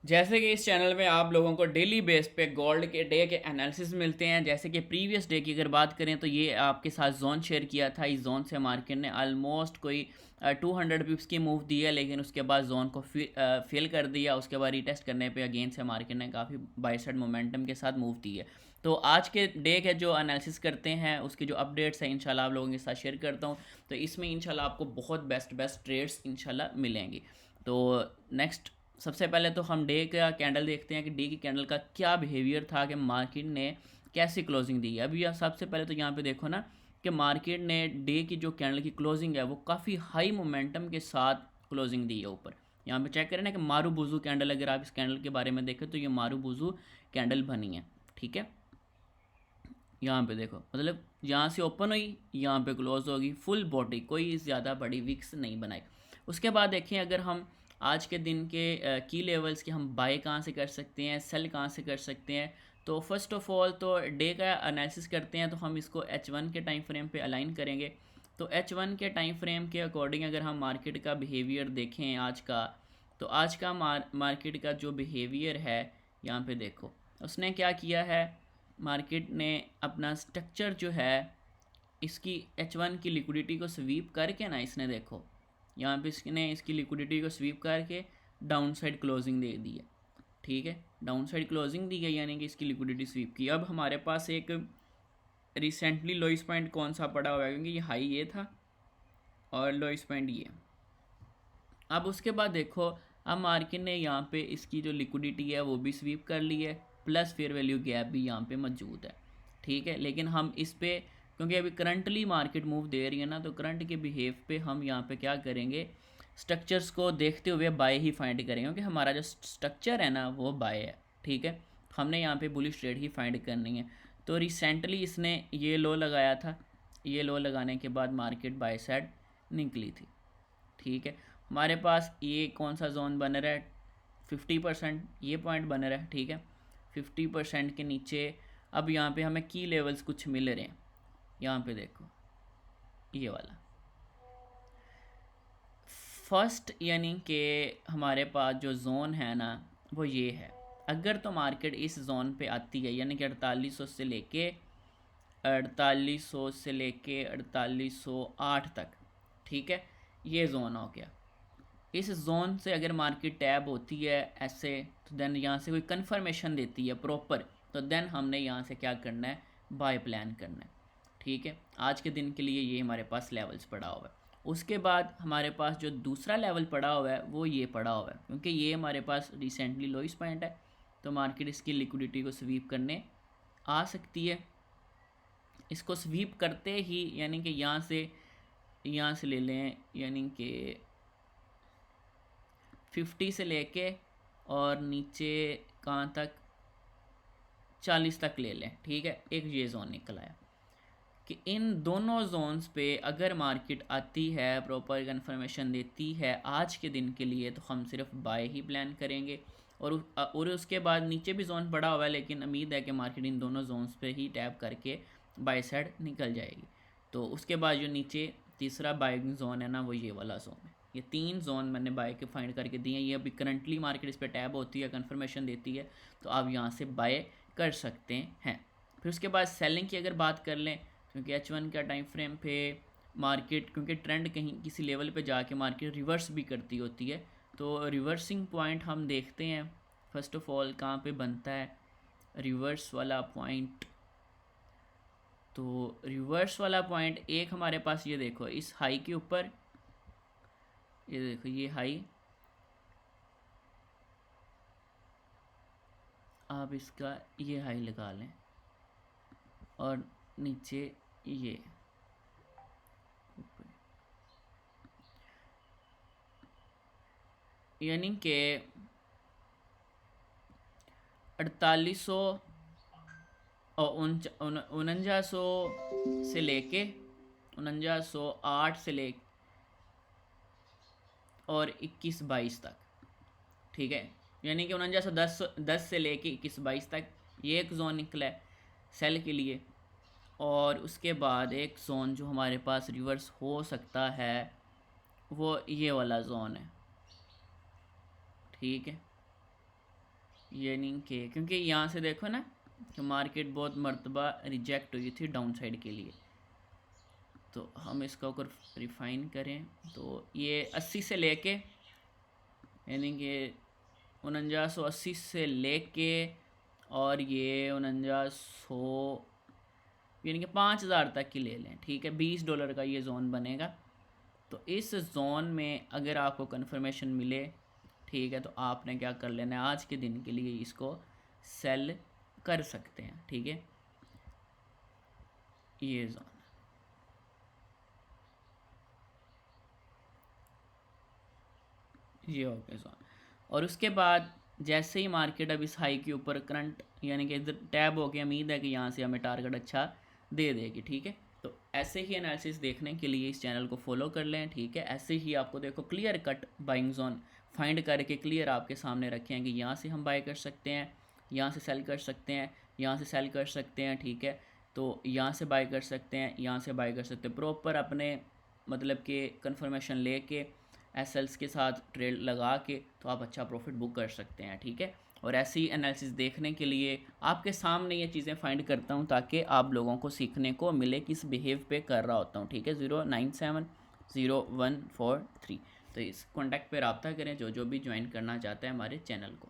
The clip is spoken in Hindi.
जैसे कि इस चैनल में आप लोगों को डेली बेस पे गोल्ड के डे के एनालिसिस मिलते हैं। जैसे कि प्रीवियस डे की अगर बात करें तो ये आपके साथ जोन शेयर किया था। इस जोन से मार्केट ने ऑलमोस्ट कोई 200 पिप्स की मूव दी है, लेकिन उसके बाद जोन को फेल कर दिया। उसके बाद रीटेस्ट करने पे अगेन से मार्केट ने काफ़ी बाई साइड मोमेंटम के साथ मूव दी है। तो आज के डे के जो एनालिसिस करते हैं उसकी जो अपडेट्स हैं इंशाल्लाह आप लोगों के साथ शेयर करता हूँ। तो इसमें इंशाल्लाह आपको बहुत बेस्ट ट्रेड्स इंशाल्लाह मिलेंगी। तो नेक्स्ट, सबसे पहले तो हम डे का कैंडल देखते हैं कि डे की कैंडल का क्या बिहेवियर था, कि मार्केट ने कैसी क्लोजिंग दी है। अभी सबसे पहले तो यहाँ पे देखो ना कि मार्केट ने डे की जो कैंडल की क्लोजिंग है वो काफ़ी हाई मोमेंटम के साथ क्लोजिंग दी है ऊपर। यहाँ पे चेक करें ना कि मारू बुजू कैंडल, अगर आप इस कैंडल के बारे में देखें तो ये मारू बुजू कैंडल बनी है। ठीक है, यहाँ पे देखो, मतलब यहाँ से ओपन हुई, यहाँ पे क्लोज होगी, फुल बॉडी, कोई ज़्यादा बड़ी विक्स नहीं बनाई। उसके बाद देखें अगर हम आज के दिन के की लेवल्स के हम बाय कहाँ से कर सकते हैं, सेल कहाँ से कर सकते हैं। तो फर्स्ट ऑफ ऑल तो डे का एनालिसिस करते हैं, तो हम इसको H1 के टाइम फ्रेम पे अलाइन करेंगे। तो H1 के टाइम फ्रेम के अकॉर्डिंग अगर हम मार्केट का बिहेवियर देखें आज का, तो आज का मार्केट का जो बिहेवियर है यहाँ पे देखो, उसने क्या किया है। मार्केट ने अपना स्ट्रक्चर जो है इसकी H1 की लिक्विडिटी को स्वीप करके ना, इसने देखो यहाँ पे इसने इसकी लिक्विडिटी को स्वीप करके डाउन साइड क्लोजिंग दे दी है। ठीक है, डाउन साइड क्लोजिंग दी गई यानी कि इसकी लिक्विडिटी स्वीप की। अब हमारे पास एक रिसेंटली लोइस पॉइंट कौन सा पड़ा हुआ है, क्योंकि ये हाई ये था और लोइस पॉइंट ये। अब उसके बाद देखो, अब मार्केट ने यहाँ पे इसकी जो लिक्विडिटी है वो भी स्वीप कर ली है, प्लस फेयर वैल्यू गैप भी यहाँ पे मौजूद है। ठीक है, लेकिन हम इस पे, क्योंकि अभी करंटली मार्केट मूव दे रही है ना, तो करंट के बिहेव पे हम यहाँ पे क्या करेंगे, स्ट्रक्चर्स को देखते हुए बाय ही फाइंड करेंगे, क्योंकि हमारा जो स्ट्रक्चर है ना वो बाय है। ठीक है, हमने यहाँ पे बुलिश ट्रेड ही फाइंड करनी है। तो रिसेंटली इसने ये लो लगाया था, ये लो लगाने के बाद मार्केट बाय साइड निकली थी। ठीक है, हमारे पास ये कौन सा जोन बन रहा है, 50% ये पॉइंट बन रहा है। ठीक है, 50% के नीचे अब यहाँ पे हमें की लेवल्स कुछ मिल रहे हैं। यहाँ पे देखो ये वाला फर्स्ट, यानी कि हमारे पास जो जोन है ना वो ये है। अगर तो मार्केट इस जोन पे आती है, यानी कि 4808 तक, ठीक है, ये जोन हो गया। इस जोन से अगर मार्केट टैब होती है ऐसे, तो देन यहाँ से कोई कंफर्मेशन देती है प्रॉपर, तो देन हमने यहाँ से क्या करना है, बाय प्लान करना है। ठीक है, आज के दिन के लिए ये हमारे पास लेवल्स पड़ा हुआ है। उसके बाद हमारे पास जो दूसरा लेवल पड़ा हुआ है वो ये पड़ा हुआ है, क्योंकि ये हमारे पास रिसेंटली लोइस पॉइंट है, तो मार्केट इसकी लिक्विडिटी को स्वीप करने आ सकती है। इसको स्वीप करते ही यानी कि यहाँ से ले लें, यानी कि 50 से लेके और नीचे कहाँ तक, 40 तक ले लें। ठीक है, एक ये जोन निकल आया कि इन दोनों जोन्स पे अगर मार्केट आती है, प्रॉपर कन्फर्मेशन देती है आज के दिन के लिए, तो हम सिर्फ बाय ही प्लान करेंगे। और उसके बाद नीचे भी जोन पड़ा हुआ है, लेकिन उम्मीद है कि मार्केट इन दोनों जोन्स पे ही टैप करके बाय साइड निकल जाएगी। तो उसके बाद जो नीचे तीसरा बाइंग जोन है ना, वो ये वाला जोन है। ये 3 जोन मैंने बाय के फाइंड करके दिए हैं। ये अभी करंटली मार्केट इस पर टैप होती है, कन्फर्मेशन देती है, तो आप यहाँ से बाय कर सकते हैं। फिर उसके बाद सेलिंग की अगर बात कर लें, क्योंकि H1 का टाइम फ्रेम पे मार्केट, क्योंकि ट्रेंड कहीं किसी लेवल पे जाके मार्केट रिवर्स भी करती होती है, तो रिवर्सिंग पॉइंट हम देखते हैं। फर्स्ट ऑफ ऑल कहाँ पे बनता है रिवर्स वाला पॉइंट, तो रिवर्स वाला पॉइंट एक हमारे पास ये देखो, इस हाई के ऊपर, ये देखो ये हाई, आप इसका ये हाई लगा लें और नीचे ये, यानी कि 4800 और 4900 से लेके 4908 से ले और 2122 तक। ठीक है, यानी कि 4910 से लेके 2122 तक ये एक जोन निकला है सेल के लिए। और उसके बाद एक जोन जो हमारे पास रिवर्स हो सकता है वो ये वाला जोन है। ठीक है, यानी कि क्योंकि यहाँ से देखो ना कि मार्केट बहुत मरतबा रिजेक्ट हुई थी डाउन साइड के लिए, तो हम इसका अगर रिफाइन करें तो ये 80 से लेके यानी कि 4980 से लेके और ये 4900 यानी कि 5000 तक की ले लें, ठीक है। $20 का ये जोन बनेगा। तो इस जोन में अगर आपको कंफर्मेशन मिले, ठीक है, तो आपने क्या कर लेना है, आज के दिन के लिए इसको सेल कर सकते हैं, ठीक है। ये जोन ये हो गया जोन। और उसके बाद जैसे ही मार्केट अब इस हाई के ऊपर करंट यानी कि इधर टैब हो गया, उम्मीद है कि यहाँ से हमें टारगेट अच्छा दे देगी, ठीक है। तो ऐसे ही एनालिसिस देखने के लिए इस चैनल को फॉलो कर लें, ठीक है। ऐसे ही आपको देखो clear cut buying zone find करके क्लियर आपके सामने रखे हैं कि यहाँ से हम बाय कर सकते हैं, यहाँ से सेल कर सकते हैं, यहाँ से सेल कर सकते हैं, ठीक है। तो यहाँ से बाय कर सकते हैं, यहाँ से बाय कर सकते हैं, प्रॉपर अपने मतलब कि कंफर्मेशन लेके एसएल्स के साथ ट्रेड लगा के तो आप अच्छा प्रॉफिट बुक कर सकते हैं, ठीक है। और ऐसी एनालिसिस देखने के लिए आपके सामने ये चीज़ें फाइंड करता हूँ ताकि आप लोगों को सीखने को मिले किस बिहेव पे कर रहा होता हूँ, ठीक है। 097014 3। तो इस कॉन्टैक्ट पे रब्ता करें जो भी ज्वाइन करना चाहता है हमारे चैनल को।